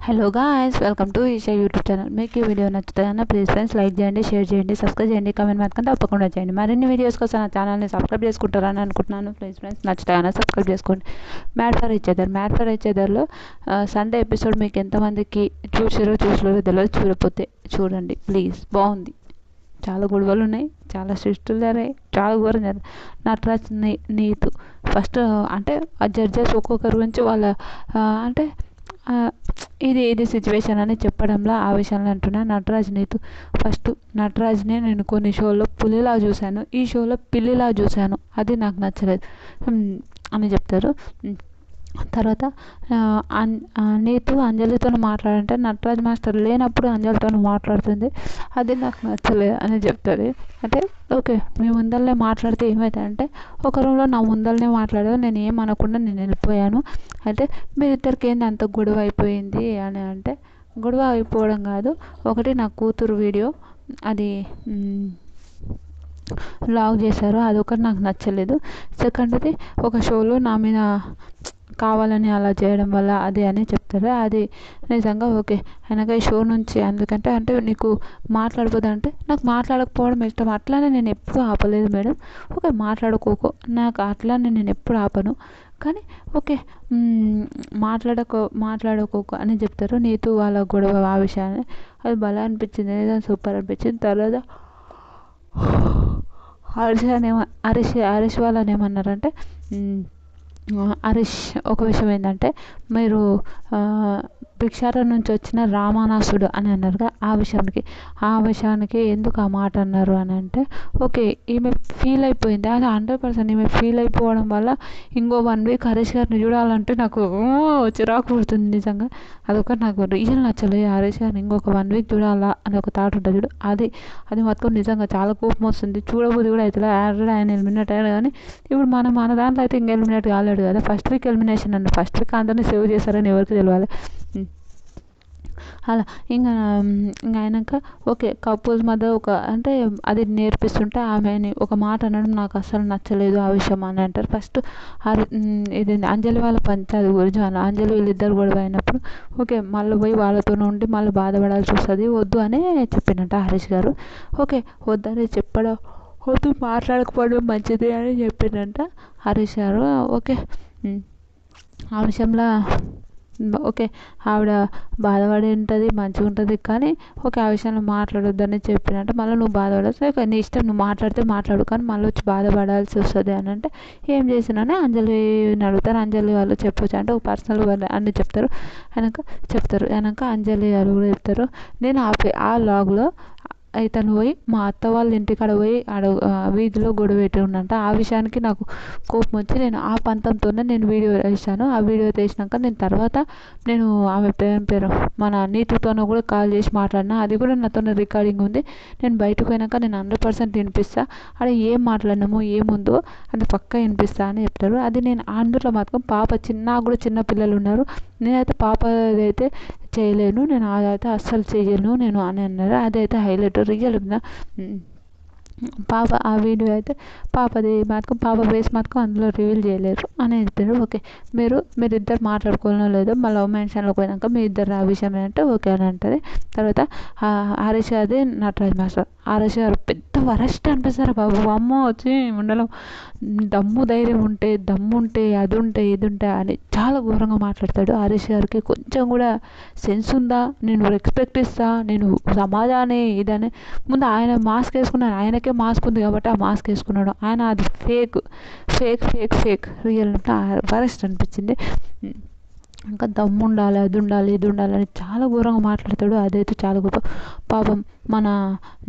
Hello guys, welcome to Isha YouTube channel. మీకు ఈ video నచ్చుతుందన్న ప్లీజ్ ఫ్రెండ్స్ లైక్ చేయండి, షేర్ చేయండి, సబ్స్క్రైబ్ చేయండి, కామెంట్ మాత్రం తప్పకుండా చేయండి. మరిన్ని వీడియోస్ కోసం నా ఛానల్ని సబ్స్క్రైబ్ చేసుకుంటారని అనుకుంటున్నాను. ప్లీజ్ ఫ్రెండ్స్ నచ్చుతాయన్న సబ్స్క్రైబ్ చేసుకోండి. మ్యాడ్ ఫర్ ఈచ్ అదర్లో సండే ఎపిసోడ్ మీకు ఎంతమందికి చూసారో తెలియదు. చూడకపోతే చూడండి ప్లీజ్, బాగుంది. చాలా గొడవలు ఉన్నాయి, చాలా సృష్టిలు జరిగాయి, చాలా ఘోరం జరిగాయి. నటరాజ్ నీతు ఫస్ట్ అంటే ఆ జడ్జెస్ ఒక్కొక్కరి గురించి వాళ్ళ అంటే ఇది సిచ్యువేషన్ అని చెప్పడంలో ఆ విషయంలో అంటున్నా. నటరాజ్ నీతు ఫస్ట్ నటరాజ్ని నేను కొన్ని షోలో పులిలా చూశాను, ఈ షోలో పిల్లిలా చూశాను, అది నాకు నచ్చలేదు అని చెప్తారు. తర్వాత నీతు అంజలితో మాట్లాడంటే నటరాజ్ మాస్టర్ లేనప్పుడు అంజలితో మాట్లాడుతుంది, అది నాకు నచ్చలేదు అని చెప్తుంది. అంటే ఓకే, మీ ముందరనే మాట్లాడితే ఏమవుతుందంటే ఒక రూమ్లో నా ముందరనే మాట్లాడారు, నేను ఏం అనకుండా నేను వెళ్ళిపోయాను. అయితే మీరిద్దరికి ఏంది అంత గొడవ అయిపోయింది అని అంటే, గొడవ అయిపోవడం కాదు, ఒకటి నా కూతురు వీడియో అది వ్లాగ్ చేశారు, అదొకటి నాకు నచ్చలేదు. సెకండ్ది ఒక షోలో నా మీద కావాలని అలా చేయడం వల్ల అది అని చెప్తారు. అది నిజంగా ఓకే వెనక ఈ షో నుంచి ఎందుకంటే అంటే నీకు మాట్లాడబోదంటే నాకు మాట్లాడకపోవడం ఇష్టం, అట్లానే నేను ఎప్పుడు ఆపలేదు మేడం. ఓకే మాట్లాడుకోకు, నాకు అట్లానే నేను ఎప్పుడు ఆపను, కానీ ఓకే మాట్లాడుకోకు అని చెప్తారు. నీతు వాళ్ళ గొడవ ఆ విషయాన్ని, అది భలే అనిపించింది, నిజంగా సూపర్ అనిపించింది. తర్వాత హరీష్ వాళ్ళని ఏమన్నారంటే, హరీష్ ఒక విషయం ఏంటంటే, మీరు భిక్షాటన నుంచి వచ్చిన రామానాసుడు అని అన్నారుగా, ఆ విషయానికి ఎందుకు ఆ మాట అన్నారు అని అంటే, ఓకే ఈమె ఫీల్ అయిపోయింది, అది 100% ఈమె ఫీల్ అయిపోవడం వల్ల ఇంకో 1 వీక్ హరీష్ గారిని చూడాలంటే నాకు చిరాకు పుడుతుంది నిజంగా. అదొకటి నాకు రియల్ నచ్చలేదు. హరీష్ గారిని ఇంకొక 1 వీక్ చూడాలా అని ఒక థాట్ ఉంటుంది చూడు, అది మాత్రం నిజంగా చాలా కోపం వస్తుంది. చూడబోదు కూడా అవుతుంది, ఆల్రెడీ ఆయన ఎలిమినేట్ అయ్యాడు, కానీ ఇప్పుడు మన దాంట్లో అయితే ఇంకా ఎలిమినేట్ కాలేడు కదా. ఫస్ట్ వీక్ ఎలిమినేషన్ అండి, ఫస్ట్ వీక్ అందరినీ సేవ్ చేశారని ఎవరికి తెలియాలి. అలా ఇంకా అయినాక ఓకే కపుల్స్ మధ్య ఒక అంటే అది నేర్పిస్తుంటే ఆమెని ఒక మాట అనడం నాకు అస్సలు నచ్చలేదు ఆ విషయం అని అంటారు. ఫస్ట్ ఇది అంజలి వాళ్ళ పంచాయతీ గురించి అంజలి వీళ్ళిద్దరు గొడవ అయినప్పుడు ఓకే మళ్ళీ పోయి వాళ్ళతో ఉండి మళ్ళీ బాధపడాల్సి వస్తుంది, వద్దు అని చెప్పిండంట హరీష్ గారు. ఓకే వద్దని చెప్పడం, వద్దు మాట్లాడకపోవడం మంచిది అని చెప్పిండంట హరీష్ గారు. ఓకే ఆ విషయంలో ఓకే ఆవిడ బాధపడి ఉంటుంది, మంచిగా ఉంటుంది, కానీ ఓకే ఆ విషయంలో మాట్లాడొద్దని చెప్పినట్టు మళ్ళీ నువ్వు బాధపడచ్చు, ఓకే నీ ఇష్టం, నువ్వు మాట్లాడితే మాట్లాడు, కానీ మళ్ళీ వచ్చి బాధపడాల్సి వస్తుంది అని అంటే ఏం చేసినానే అంజలిని అడుగుతారు. అంజలి వాళ్ళు చెప్పొచ్చు అంటే ఒక పర్సనల్ వాళ్ళు అన్నీ చెప్తారు. వెనక అంజలి వాళ్ళు కూడా చెప్తారు. నేను ఆ లాగ్లో ఇతను పోయి మా అత్త వాళ్ళ ఇంటికాడ పోయి వీధిలో గొడవ పెట్టి ఉన్నంట. ఆ విషయానికి నాకు కోపం వచ్చి నేను ఆ పంతంతోనే నేను వీడియో వేసాను. ఆ వీడియో తీసినాక నేను తర్వాత ఆమె పేరు మన నీతితోనూ కూడా కాల్ చేసి మాట్లాడినా, అది కూడా నాతో రికార్డింగ్ ఉంది. నేను బయటకు పోయినాక నేను 100% వినిపిస్తా, అక్కడ ఏం మాట్లాడినామో ఏముందో అది పక్కా వినిపిస్తా అని చెప్తారు. అది నేను అందులో మాత్రం నాకు కూడా చిన్న పిల్లలు ఉన్నారు, నేనైతే పాపదైతే చేయలేను, నేను అదైతే అస్సలు చేయను నేను అని అన్నారు. అదైతే హైలైట్ రియల్ పాప ఆ వీడియో అయితే పాప బేస్ మాత్రం అందులో రివీల్ చేయలేరు అని చెప్పారు. ఓకే మీరిద్దరు మాట్లాడుకోవాలో లేదో మా లవ్ మెన్షన్లోకి పోయినాక మీ ఇద్దరు ఆ విషయం ఏంటంటే ఓకే అని అంటుంది. తర్వాత హరీష్ అది నటరాజ్ మాస్టర్, హరీష్ గారు పెద్ద వరస్ట్ అనిపిస్తారు బాబు. అమ్మ వచ్చి ఉండడం ధైర్యం ఉంటే అది ఉంటే ఇది ఉంటే అని చాలా ఘోరంగా మాట్లాడతాడు. హరీష్ గారికి కొంచెం కూడా సెన్స్ ఉందా, నేను రెస్పెక్ట్ ఇస్తా, నేను సమాజాన్ని ఇదని ముందు ఆయన మాస్క్ వేసుకున్నాను, ఆయనకే మాస్క్ ఉంది కాబట్టి ఆ మాస్క్ వేసుకున్నాడు ఆయన, అది ఫేక్ రియల్ వరస్ట్ అనిపించింది. ఇంకా దమ్ము ఉండాలి, అది ఉండాలి, ఇది ఉండాలి అని చాలా ఘోరంగా మాట్లాడతాడు. అదైతే చాలా గొప్ప. పాపం మన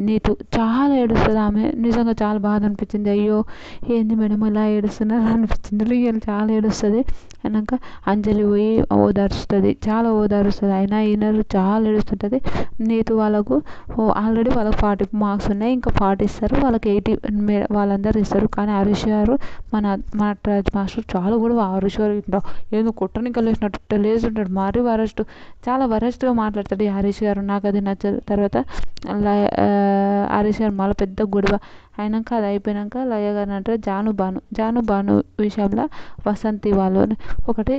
నీతు చాలా ఏడుస్తుంది, ఆమె నిజంగా చాలా బాధ అనిపించింది. అయ్యో ఏంది మేడం ఇలా ఏడుస్తున్నారు అనిపించింది, రియల్ చాలా ఏడుస్తుంది. అయినాక అంజలి పోయి చాలా ఓదారుస్తుంది, అయినా ఈయనరు చాలా ఏడుస్తుంటుంది. నీతు వాళ్ళకు ఆల్రెడీ వాళ్ళకి 40 మార్క్స్ ఉన్నాయి, ఇంకా 40 ఇస్తారు, వాళ్ళకి 80 వాళ్ళందరూ ఇస్తారు. కానీ హరీష్ గారు మన నటరాజ్ మాస్టర్ చాలా కూడా హరీష్ గారు ఏదో కొట్టడానికి వెళ్ళేసినట్టు పెట్టలేసి ఉంటాడు, మరీ వరస్ట్, చాలా వరస్ట్గా మాట్లాడతాడు ఈ హరీష్ గారు. నాకు అది నచ్చదు. తర్వాత హరీష్ గారు మళ్ళీ పెద్ద గొడవ అయినాక, అది అయిపోయినాక లయ గారు అంటారు జాను భాను విషయంలో వసంతి వాళ్ళు ఒకటి,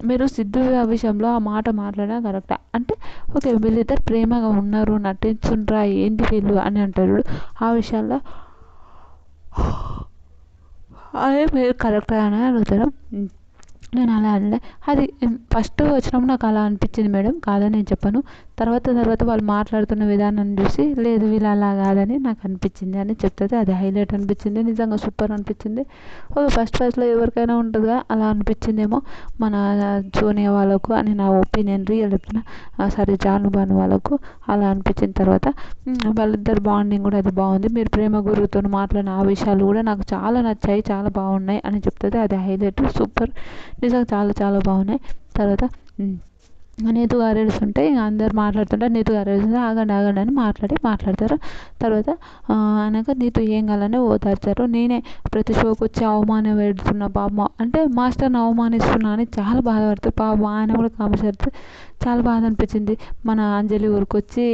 మీరు సిద్ధు విషయంలో ఆ మాట మాట్లాడడం కరెక్టా అంటే, ఓకే వీళ్ళిద్దరు ప్రేమగా ఉన్నారు నటించుండ్రా ఏంటి వీళ్ళు అని అంటారు. ఆ విషయాల్లో అదే మీరు కరెక్టా అని అడుగుతారు. నేను అలా అనలే, అది ఫస్ట్ వచ్చినప్పుడు నాకు అలా అనిపించింది మేడం, కాదని నేను చెప్పను. తర్వాత వాళ్ళు మాట్లాడుతున్న విధానం చూసి లేదు వీళ్ళు అలా కాదని నాకు అనిపించింది అని చెప్తుంది. అది హైలైట్ అనిపించింది, నిజంగా సూపర్ అనిపించింది. ఓకే ఫస్ట్లో ఎవరికైనా ఉంటుందిగా అలా అనిపించిందేమో మన సోనియా వాళ్ళకు అని నా ఒపీనియన్, రియల్ చెప్తున్నా. సరే జాను భాను వాళ్ళకు అలా అనిపించిన తర్వాత వాళ్ళిద్దరు బాండింగ్ కూడా అది బాగుంది. మీరు ప్రేమ గురువుతో మాట్లాడిన ఆ విషయాలు కూడా నాకు చాలా నచ్చాయి, చాలా బాగున్నాయి అని చెప్తుంది. అది హైలైట్, సూపర్, నిజంగా చాలా చాలా బాగున్నాయి. తర్వాత నీతు గారు ఏడుస్తుంటే ఇంకా అందరు మాట్లాడుతుంటే నీతు గారు ఏడుస్తుంటే ఆగండి అని మాట్లాడతారు. తర్వాత అనగా నీతు ఏం కావాలని ఓదార్చారు. నేనే ప్రతి షోకి వచ్చి అవమానం పెడుతున్నా పాపం అంటే మాస్టర్ని అవమానిస్తున్నా అని చాలా బాధపడతారు పాపం. ఆయన కూడా కామెంట్స్ చాలా బాధ అనిపించింది. మన అంజలి ఊరికొచ్చి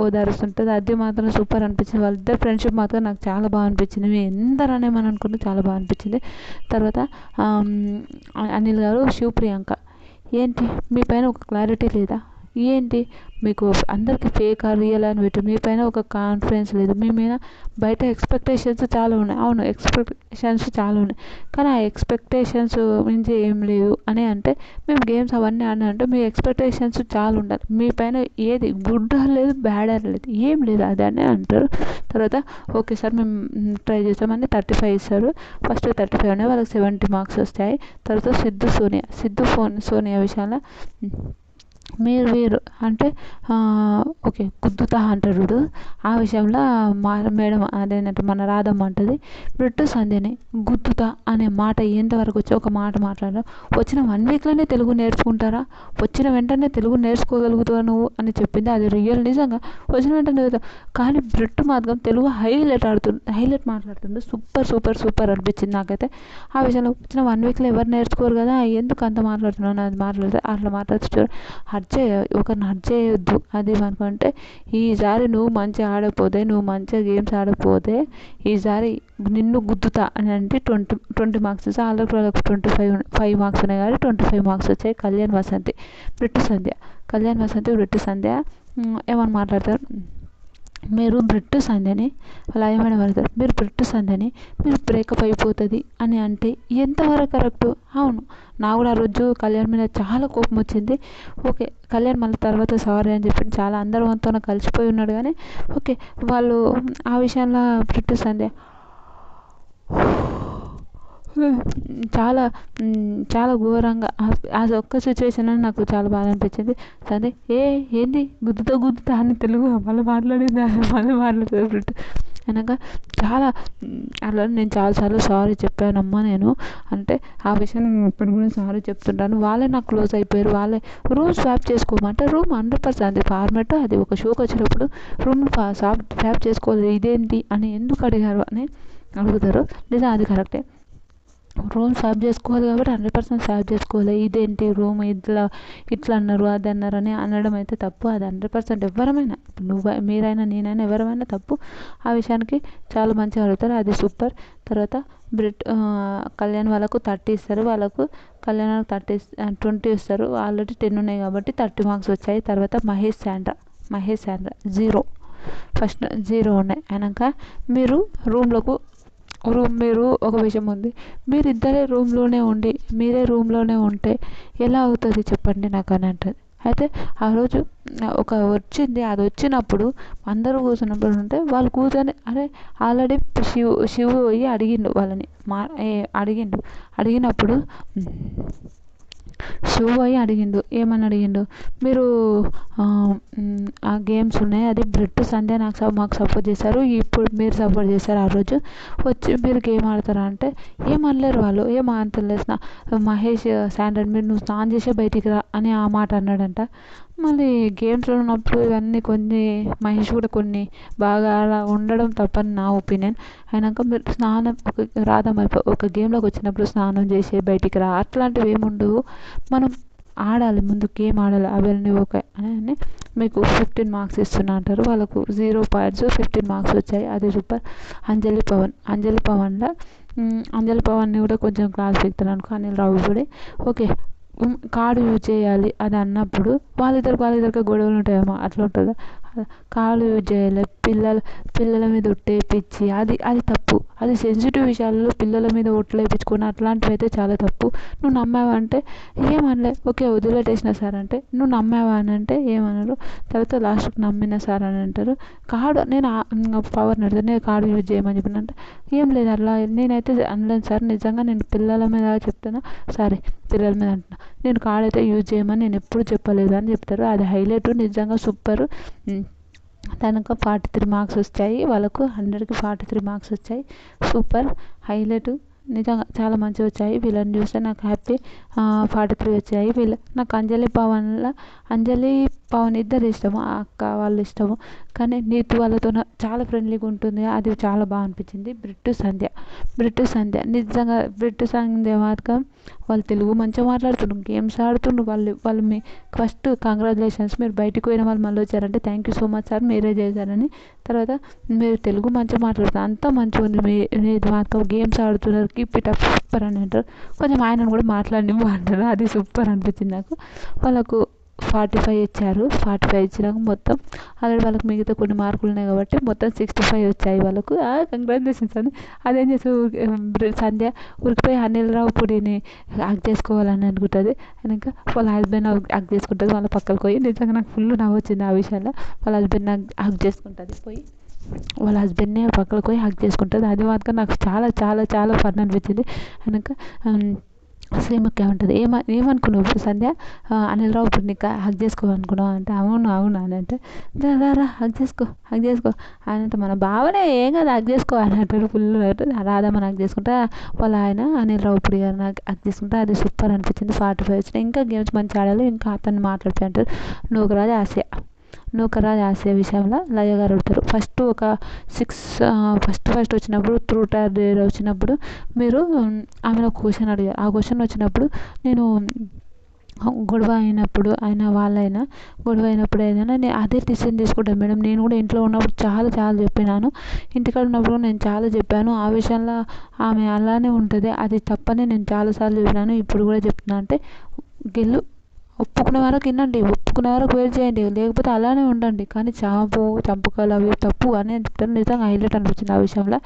ఓదారుస్తుంటుంది, అది మాత్రం సూపర్ అనిపించింది. వాళ్ళిద్దరు ఫ్రెండ్షిప్ మాత్రం నాకు చాలా బాగా అనిపించింది. మేము ఎందరనేమని అనుకుంటే చాలా బాగా అనిపించింది. తర్వాత అనిల్ గారు శివప్రియాంక, ఏంటి మీ పైన ఒక క్లారిటీ లేదా, ఏంటి మీకు అందరికీ ఫేక్ రియల్ అని పెట్టి మీ పైన ఒక కాన్ఫిడెన్స్ లేదు, మీ మీద బయట ఎక్స్పెక్టేషన్స్ చాలా ఉన్నాయి. అవును ఎక్స్పెక్టేషన్స్ చాలా ఉన్నాయి, కానీ ఆ ఎక్స్పెక్టేషన్స్ మించి ఏం లేదు అని అంటే, మేము గేమ్స్ అవన్నీ ఆడినా మీ ఎక్స్పెక్టేషన్స్ చాలా ఉండాలి, మీ పైన ఏది గుడ్ లేదు బ్యాడ్ లేదు ఏం లేదు అది అని అంటారు. తర్వాత ఓకే సార్ మేము ట్రై చేస్తామని 35 ఇస్తారు. ఫస్ట్ 35 ఉన్నాయి, వాళ్ళకి 70 మార్క్స్ వస్తాయి. తర్వాత సోనియా విషయంలో వీరు అంటే ఓకే గుద్దుతా అంటాడు. ఆ విషయంలో మేడం అదేంటంటే మన రాధమ్మ అంటది, బ్రిట్టు సంధ్యని గుద్దుతా అనే మాట ఎంతవరకు వచ్చి ఒక మాట మాట్లాడడం, వచ్చిన 1 వీక్లోనే తెలుగు నేర్చుకుంటారా, వచ్చిన వెంటనే తెలుగు నేర్చుకోగలుగుతావు నువ్వు అని చెప్పింది. అది రియల్, నిజంగా వచ్చిన వెంటనే కానీ బ్రిట్టు మాత్రం తెలుగు హైలైట్ మాట్లాడుతుంది. సూపర్ అనిపించింది నాకైతే. ఆ విషయంలో వచ్చిన 1 వీక్లో ఎవరు నేర్చుకోరు కదా, ఎందుకు అంత మాట్లాడుతున్నాను అది అట్లా మాట్లాడుతూ ఒకరిని హర్ట్ చేయొద్దు అది అనుకుంటే, ఈసారి నువ్వు మంచిగా ఆడకపోతే, నువ్వు మంచిగా గేమ్స్ ఆడకపోతే ఈసారి నిన్ను గుద్దుతా అని అంటే 20 మార్క్స్ వస్తాయి. ఆల్రెడీ వాళ్ళకి 25 మార్క్స్ ఉన్నాయి కాబట్టి 25 మార్క్స్ వచ్చాయి. కళ్యాణ్ వసంతి బ్రిట్టు సంధ్య ఏమని మాట్లాడతారు, మీరు బ్రిట్టు సంధ్యని అలా ఏమైనా పడతారు, మీరు బ్రిట్టు సంధ్యని మీరు బ్రేకప్ అయిపోతుంది అని అంటే ఎంతవరకు కరెక్టు. అవును నాకు కూడా ఆ రోజు కళ్యాణ్ మీద చాలా కోపం వచ్చింది. ఓకే కళ్యాణ్ మళ్ళీ తర్వాత సారీ అని చెప్పి చాలా అందరూ మనతో కలిసిపోయి ఉన్నాడు, కానీ ఓకే వాళ్ళు ఆ విషయంలో బ్రిట్టు సంధ్య చాలా ఘోరంగా ఆ ఒక్క సిచ్యువేషన్ అని నాకు చాలా బాధ అనిపించింది. సరే ఏంది గుద్దుతా అని తెలుగు మళ్ళీ మాట్లాడుతుంది అనగా చాలా అలా నేను చాలాసార్లు సారీ చెప్పానమ్మా నేను అంటే, ఆ విషయం నేను ఇప్పుడు కూడా సారీ చెప్తుంటాను. వాళ్ళే నాకు క్లోజ్ అయిపోయారు, వాళ్ళే రూమ్ స్వాప్ చేసుకోమంటే రూమ్ 100% ఫార్మాట్ అది ఒక షోకి వచ్చినప్పుడు రూమ్ స్వాప్ చేసుకోలేదు ఇదేంటి అని ఎందుకు అడిగారు అని అడుగుతారు. నిజం అది కరెక్టే, రూమ్ స్వాప్ చేసుకోవాలి కాబట్టి 100% స్వాప్ చేసుకోవాలి. ఇదేంటి రూమ్ ఇట్లా అన్నారు అది అన్నారు అని అనడం అయితే తప్పు. అది 100% ఎవరమైనా మీరైనా నేనైనా ఎవరమైనా తప్పు. ఆ విషయానికి చాలా మంచిగా అడుగుతారు, అది సూపర్. తర్వాత కళ్యాణ్ వాళ్ళకు 30 ఇస్తారు, కళ్యాణ్ 20 ఇస్తారు. ఆల్రెడీ 10 ఉన్నాయి కాబట్టి 30 మార్క్స్ వచ్చాయి. తర్వాత మహేష్ శాండ్రా 0 ఫస్ట్ 0 ఉన్నాయి. అయినాక మీరు మీరు ఒక విషయం ఉంది, మీరే రూమ్లోనే ఉంటే ఎలా అవుతుంది చెప్పండి నాకు అని అంటుంది. అయితే ఆ రోజు వచ్చింది, అది వచ్చినప్పుడు అందరూ కూర్చున్నప్పుడు ఉంటే వాళ్ళు కూర్చొని అరే ఆల్రెడీ శివు పోయి అడిగిండు వాళ్ళని అడిగినప్పుడు ఏమని అడిగిండు, మీరు ఆ గేమ్స్ ఉన్నాయి అది బ్రిట్టు సంధ్య మాకు సపోర్ట్ చేశారు, ఇప్పుడు మీరు సపోర్ట్ చేశారు, ఆ రోజు వచ్చి మీరు గేమ్ ఆడతారా అంటే ఏమనలేరు వాళ్ళు, ఏమంటలేదు. మహేష్ శాండ్రా నువ్వు స్నానం చేసే బయటికి రా అని ఆ మాట అన్నాడంట. మళ్ళీ గేమ్స్లో ఉన్నప్పుడు ఇవన్నీ కొన్ని మహేష్ కూడా కొన్ని బాగా అలా ఉండడం తప్పని నా ఒపీనియన్. అయినాక మీరు స్నానం ఒక గేమ్లోకి వచ్చినప్పుడు స్నానం చేసి బయటికి రా అట్లాంటివి ఏమి ఉండవు. మనం ఆడాలి, ముందు గేమ్ ఆడాలి, అవన్నీ ఓకే అని మీకు 15 మార్క్స్ ఇస్తున్నా అంటారు. వాళ్ళకు 0 పాయింట్స్ 15 మార్క్స్ వచ్చాయి. అది సూపర్. అంజలి పవన్ని కూడా కొంచెం క్లాస్ పీకుతాను అనుకో, Anil Ravipudi. Okay, card use చేయాలి అని అన్నప్పుడు వాళ్ళిద్దరికి గొడవలు ఉంటాయేమో, అట్లా ఉంటుందా? కార్డు యూజ్ చేయాలి, పిల్లల మీద ఒట్టేపించి అది తప్పు. అది సెన్సిటివ్ విషయాల్లో పిల్లల మీద ఒట్లు వేయించుకుని అట్లాంటివి అయితే చాలా తప్పు. నువ్వు నమ్మావంటే ఏమనలే, ఓకే వదిలిపెట్టేసిన సార్ అంటే, నువ్వు నమ్మావా అని అంటే ఏమన్నారు. తర్వాత లాస్ట్కి నమ్మిన సార్ అని అంటారు. కార్డు నేను పవర్ని అడిగితే నేను కార్డు యూజ్ చేయమని చెప్పినంటే, ఏం లేదు అట్లా నేనైతే అనలేదు సార్, నిజంగా నేను పిల్లల మీద చెప్తున్నా, సారీ పిల్లల మీద అంటున్నా, నేను కార్డ్ అయితే యూజ్ చేయమని నేను ఎప్పుడు చెప్పలేదు అని చెప్తారు. అది హైలైట్, నిజంగా సూపర్. తనకు 43 మార్క్స్ వచ్చాయి, వాళ్ళకు 100కి 43 మార్క్స్ వచ్చాయి. సూపర్, హైలైట్, నిజంగా చాలా మంచిగా వచ్చాయి. వీళ్ళని చూస్తే నాకు హ్యాపీ. 43 వచ్చాయి. నాకు అంజలి పవన్ ఇద్దరు ఇష్టము, ఆ అక్క వాళ్ళు ఇష్టము. కానీ నీతు వాళ్ళతో చాలా ఫ్రెండ్లీగా ఉంటుంది, అది చాలా బాగా అనిపించింది. బ్రిట్టు సంధ్య నిజంగా బ్రిట్టు సంధ్య మాత్రం వాళ్ళు తెలుగు మంచిగా మాట్లాడుతుండ్రు, గేమ్స్ ఆడుతుండ్రు. వాళ్ళు మీ ఫస్ట్ కంగ్రాచులేషన్స్, మీరు బయటకు పోయిన వాళ్ళు మళ్ళీ వచ్చారంటే thank you so much sir, మీరే చేశారని. తర్వాత మీరు తెలుగు మంచిగా మాట్లాడుతారు, అంతా మంచిగా ఉంది, మీరు మాత్రం గేమ్స్ ఆడుతున్నారు, కీప్ ఇట్ అప్ సూపర్ అని అంటారు. కొంచెం ఆయనను కూడా మాట్లాడినివ్వు అంటారు, అది సూపర్ అనిపించింది నాకు. వాళ్ళకు 45 ఇచ్చారు. 45 ఇచ్చినాక మొత్తం ఆల్రెడీ వాళ్ళకి మిగతా కొన్ని మార్కులు ఉన్నాయి కాబట్టి మొత్తం 65 వచ్చాయి వాళ్ళకు. కంగ్రాచులేషన్స్ అని అదేం చేస్తారు సంధ్య ఉరికిపోయి అనిల్ రావిపూడిని హగ్ చేసుకోవాలని అనుకుంటుంది. వెనక వాళ్ళ హస్బెండ్ హగ్ చేసుకుంటుంది, వాళ్ళ పక్కకు పోయి. నిజంగా నాకు ఫుల్ నవ్వు వచ్చింది ఆ విషయంలో. వాళ్ళ హస్బెండ్ హగ్ చేసుకుంటుంది, పోయి వాళ్ళ హస్బెండ్ని పక్కకు పోయి హగ్ చేసుకుంటుంది. అది మాత్రం నాకు చాలా చాలా చాలా ఫన్ అనిపించింది. వెనక శ్రీముఖి ఉంటుంది, ఏమనుకున్నావు సంధ్య, అనిల్ రావిపూడిని హగ్ చేసుకోవాలనుకున్నావు అంటే, అవును అని అంటే, రా హగ్ చేసుకో అని అంటే, మన బావనే ఏం కదా హగ్ చేసుకో అని అంటారు. ఫుల్ రాధమ్మని హగ్ చేసుకుంటా, వాళ్ళ ఆయన అనిల్ రావిపూడి గారిని హగ్ చేసుకుంటా. అది సూపర్ అనిపించింది. 45 వచ్చినాయి. ఇంకా గేమ్స్ మంచిగా ఆడాలి, ఇంకా అతన్ని మాట్లాడితే అంటారు. నూకరాజ్ ఆసియా విషయంలో లయ గారు అడుగుతారు. ఫస్ట్ ఒక 6 ఫస్ట్ వచ్చినప్పుడు ట్రూత్ ఆర్ డేర్ వచ్చినప్పుడు మీరు ఆమెను ఒక క్వశ్చన్ అడిగారు. ఆ క్వశ్చన్ వచ్చినప్పుడు నేను గొడవ అయినప్పుడు ఏదైనా నేను అదే డిసిషన్ తీసుకుంటాను మేడం. నేను కూడా ఇంట్లో ఉన్నప్పుడు చాలా చెప్పినాను, ఇంటికాడ ఉన్నప్పుడు నేను చాలా చెప్పాను. ఆ విషయంలో ఆమె అలానే ఉంటుంది, అది తప్పని నేను చాలాసార్లు చెప్పినాను, ఇప్పుడు కూడా చెప్తున్నా అంటే, ఒప్పుకునే వరకు వినండి, ఒప్పుకునే వరకు వెయిట్ చేయండి, లేకపోతే అలానే ఉండండి, కానీ చంపకాలు అవి తప్పు అని చెప్తారు. నిజంగా హైలైట్ అనిపించింది ఆ విషయంలో.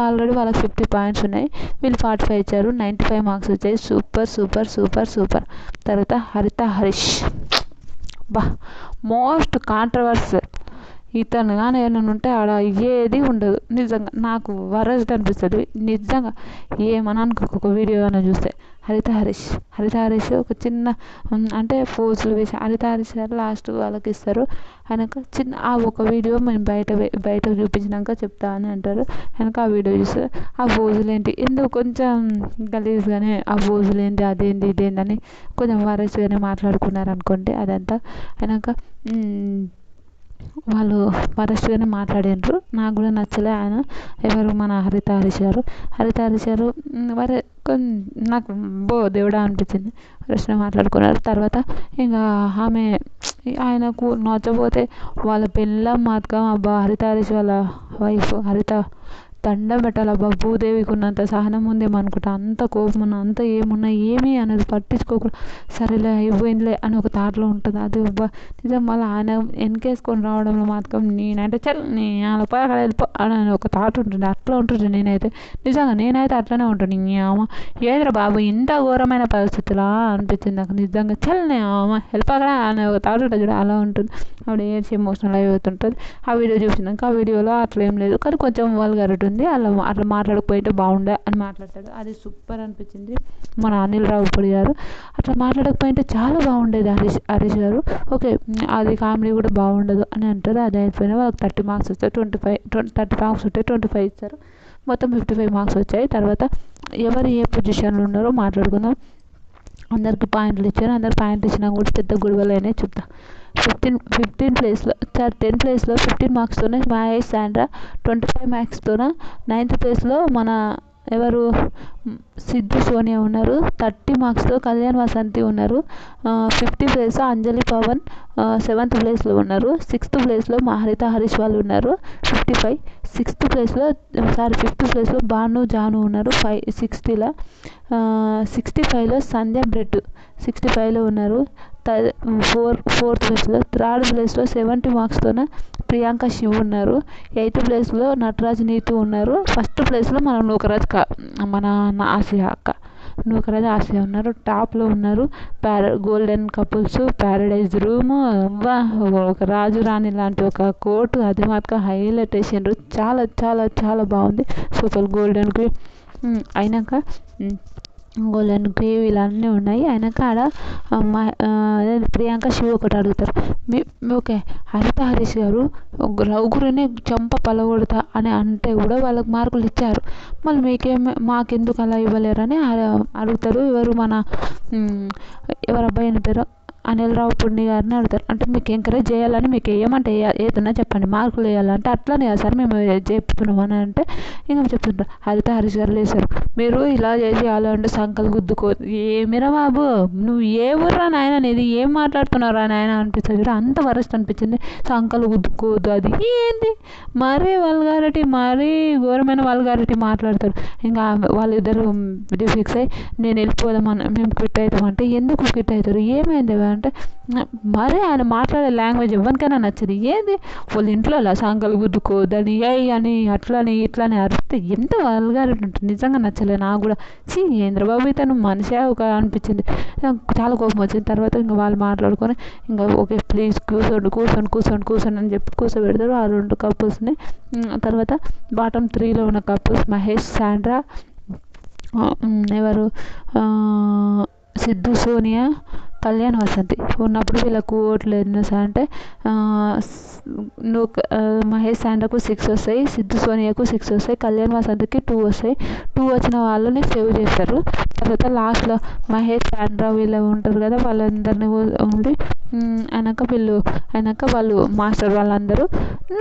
ఆల్రెడీ వాళ్ళకి 50 పాయింట్స్ ఉన్నాయి, వీళ్ళు 45 ఇచ్చారు, 95 మార్క్స్ వచ్చాయి. సూపర్. తర్వాత హరీష్ మోస్ట్ కాంట్రవర్సీ. ఇతను కానీ ఏమైనా ఉంటే ఆడ ఏది ఉండదు. నిజంగా నాకు వరస్ట్ అనిపిస్తుంది. నిజంగా ఏమని అనుకోక వీడియో అయినా చూస్తే. హరిత హరీష్ ఒక చిన్న అంటే ఫోర్స్లు వేసి హరిత హరీష్ గారు లాస్ట్ వాళ్ళకి ఇస్తారు. ఆయనకు చిన్న ఒక వీడియో మేము బయట చూపించినాక చెప్తా అని అంటారు. వెనక ఆ వీడియో చూస్తే ఆ ఫోజులు ఏంటి, ఎందుకు కొంచెం గలీజ్గానే ఆ ఫోజులు ఏంటి, అదేంటి ఇదేందని కొంచెం వరస్ట్గానే మాట్లాడుకున్నారు అనుకోండి. అదంతా వెనక వాళ్ళు వరస్ట్గానే మాట్లాడినారు. నాకు కూడా నచ్చలే ఆయన ఎవరు, మన హరిత హరీష్ గారు నాకు దేవుడా అనిపించింది. వరస్ట్గా మాట్లాడుకున్నారు. తర్వాత ఇంకా ఆమె ఆయనకు నచ్చపోతే వాళ్ళ పెళ్ళాం మాత్రం హరిత హరీష్ వాళ్ళ వైఫ్ హరిత దండం పెట్టాలబ్బా, భూదేవికి ఉన్నంత సహనం ఉందేమో అనుకుంటా. అంత కోపం ఉన్నా, అంత ఏమున్నా ఏమీ అనేది పట్టించుకోకుండా సరేలే అయిపోయిందిలే అని ఒక థాట్లో ఉంటుంది. అది నిజం. మళ్ళీ ఆయన వెనకేసుకొని రావడంలో మాత్రం నేనంటే నీ వెళ్ళిపో అని ఒక థాట్ ఉంటుంది, అట్లా ఉంటుంది. నేనైతే అట్లనే ఉంటుంది. ఏదిరా బాబు ఇంత ఘోరమైన పరిస్థితులా అనిపించింది నాకు. నిజంగా వెళ్ళిపోగడా అనే ఒక థాట్ ఉంటుంది చూడ, అలా ఉంటుంది. ఆవిడ ఏడ్చి ఎమోషనల్ అయిపోతుంటుంది. ఆ వీడియో చూసినాక ఆ వీడియోలో అట్లా ఏం లేదు, కానీ కొంచెం వల్గర్ ఉంటుంది. అట్లా మాట్లాడకపోతే బాగుండే అని మాట్లాడతాడు. అది సూపర్ అనిపించింది. మన అనిల్ రావిపూడి గారు అట్లా మాట్లాడకపోయింటే చాలా బాగుండేది. హరీష్ గారు ఓకే అది కామెడీ కూడా బాగుండదు అని అంటారు. అది అయిపోయినా వాళ్ళకి 30 మార్క్స్ వస్తాయి. 30 మార్క్స్ ఉంటే 25 ఇస్తారు. మొత్తం 55 మార్క్స్ వచ్చాయి. తర్వాత ఎవరు ఏ పొజిషన్లో ఉన్నారో మాట్లాడుకుందాం. అందరికి పాయింట్లు ఇచ్చారు. అందరికి పాయింట్లు ఇచ్చినా కూడా పెద్ద గొడవలు అయినాయి. చెప్తా. 10 ప్లేస్లో 15 మార్క్స్తోనే మహేష్ శాండ్రా, 25 మార్క్స్తోన 9th ప్లేస్లో మన ఎవరు సిద్ధు సోనియా ఉన్నారు. 30 మార్క్స్తో కళ్యాణ్ వసంతి ఉన్నారు. 50 ప్లేస్లో అంజలి పవన్ 7th ప్లేస్లో ఉన్నారు. 6th ప్లేస్లో హరిత హరీష్ వాళ్ళు ఉన్నారు 55. 5th ప్లేస్లో భాను జాను ఉన్నారు 60లో. 65లో సంధ్య బ్రెడ్ 65లో ఉన్నారు. 4th ప్లేస్లో. 3rd ప్లేస్లో 70 మార్క్స్తోన ప్రియాంక శివ్ ఉన్నారు. 8th ప్లేస్లో నటరాజ్ నీతు ఉన్నారు. 1st ప్లేస్లో మన ఆసియా అక్క నూకరాజ్ ఆసియా ఉన్నారు. టాప్లో ఉన్నారు. గోల్డెన్ కపుల్స్, ప్యారడైజ్ రూమ్, ఒక రాజు రాణి లాంటి ఒక కోటు, అది మాత్రం హైలైట్ వేసిండ్రు. చాలా చాలా చాలా బాగుంది. సూపర్ గోల్డెన్ అయినాక గోల్డెన్ గ్రేవ్ ఇలా అన్నీ ఉన్నాయి. అయినాక ఆడ ప్రియాంక శివ్ ఒకటి అడుగుతారు. ఓకే హరిత హరీష్ గారు రౌగురిని చంప పలగొడతా అని అంటే కూడా వాళ్ళకి మార్కులు ఇచ్చారు, మళ్ళీ మాకెందుకు అలా ఇవ్వలేరని అడుగుతారు. ఎవరు అబ్బాయి అని పేరు అనిల్ రావిపూడి గారిని అడుగుతారు. అంటే మీకు ఎంకరేజ్ చేయాలని మీకు ఏమంటే ఏదన్నా చెప్పండి, మార్కులు వేయాలంటే అట్లనే కదా సార్ మేము చెప్తున్నాం అని అంటే ఇంకా చెప్తుంటారు. హరిత హరీష్ గారు లేసారు, మీరు ఇలా చేసి అలా అంటే సంకలు గుద్దుకో. ఏమిరా బాబు నువ్వు ఏ ఊర్రా నాయన, నీది ఏం మాట్లాడుతున్నారా నాయన అనిపిస్తుంది. అంత వరస్ట్ అనిపించింది. సంకలు గుద్దుకోవద్దు అది ఏంది మరీ వల్గారిటీ, మరీ ఘోరమైన వల్గారిటీ మాట్లాడతారు. ఇంకా వాళ్ళిద్దరు ఫిక్స్ అయ్యి నేను వెళ్ళిపోదామని మేము క్విట్ అవుతామంటే ఎందుకు క్విట్ అవుతారు, ఏమైంది అంటే మరీ ఆయన మాట్లాడే లాంగ్వేజ్ ఎవరికైనా నచ్చదు. ఏంది వాళ్ళ ఇంట్లో అలా సంకలు గుద్దుకోవద్దని అని అట్లని ఇట్లని అరిస్తే ఎంత వల్గారిటీ ఉంటుంది. నిజంగా నచ్చలేదు నాకు కూడా. చంద్రబాబు ఇతను మనిషి ఒక అనిపించింది. చాలా కోపం వచ్చింది. తర్వాత ఇంకా వాళ్ళు మాట్లాడుకొని ఇంకా ఓకే ప్లీజ్ కూర్చోండి అని చెప్పి కూర్చోబెడతారు ఆ 2 కపుల్స్ని. తర్వాత బాటమ్ 3లో ఉన్న కపుల్స్ మహేష్ సాండ్రా, ఎవరు సిద్ధు సోనియా, కళ్యాణ్ వసంతి ఉన్నప్పుడు వీళ్ళకు ఓట్లు ఎన్ని వస్తాయి అంటే మహేష్ సాండ్రాకు 6 వస్తాయి, సిద్ధు సోనియాకు 6 వస్తాయి, కళ్యాణ్ వసంతికి 2 వస్తాయి. 2 వచ్చిన వాళ్ళని సేవ్ చేస్తారు. తర్వాత లాస్ట్లో మహేష్ సాండ్రా వీళ్ళు ఉంటారు కదా, వాళ్ళందరినీ ఉండి అయినాక వాళ్ళు మాస్టర్ వాళ్ళందరూ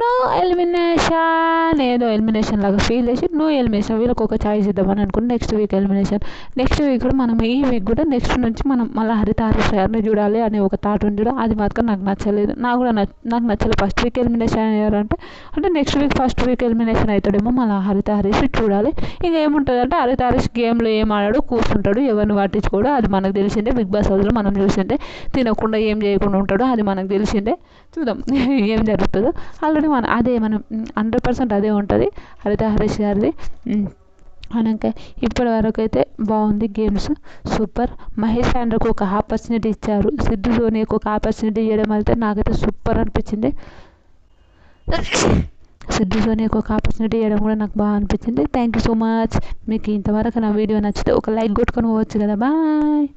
నో ఎలిమినేషన్, ఏదో ఎలిమినేషన్ లాగా ఫీల్ చేసి నో ఎలిమినేషన్, వీళ్ళకి ఒక ఛాయిస్ ఇద్దామని అనుకుని next week elimination. Next week కూడా మనం ఈ వీక్ కూడా నెక్స్ట్ నుంచి మనం మళ్ళీ హరిత హరీష్ గారిని చూడాలి అనే ఒక థాట్ ఉంది. అది మాత్రం నాకు నచ్చలేదు. నాకు నచ్చలేదు. ఫస్ట్ వీక్ ఎలిమినేషన్ అయ్యారంటే అంటే next week first week elimination అవుతాడేమో, మళ్ళీ హరిత హరీష్ చూడాలి. ఇంకా ఏముంటుంది అంటే హరిత హరీష్ గేమ్లో ఏం ఆడాడు, కూర్చుంటాడు, ఎవరిని పట్టించుకోడు, అది మనకు తెలిసిందే. బిగ్ బాస్ హౌస్లో మనం చూసిందే. తినకుండా ఏం చేయకుండా ఉంటాడు, అది మనకు తెలిసిందే. చూద్దాం ఏం జరుగుతుందో. ఆల్రెడీ మనం 100% అదే ఉంటుంది హరిత హరీష్ గారిది. అనక ఇప్పటి వరకు అయితే బాగుంది గేమ్స్, సూపర్. మహేష్ సాండ్రాకు ఒక ఆపర్చునిటీ ఇచ్చారు, సిద్ధు సోనియాకు ఒక ఆపర్చునిటీ ఇవ్వడం అయితే నాకైతే సూపర్ అనిపించింది. సిద్ధు సోనియాకు ఒక ఆపర్చునిటీ ఇవ్వడం కూడా నాకు బాగా అనిపించింది. Thank you so much. మీకు ఇంతవరకు నా వీడియో నచ్చితే ఒక లైక్ కొట్టుకొని పోవచ్చు కదా. బాయ్.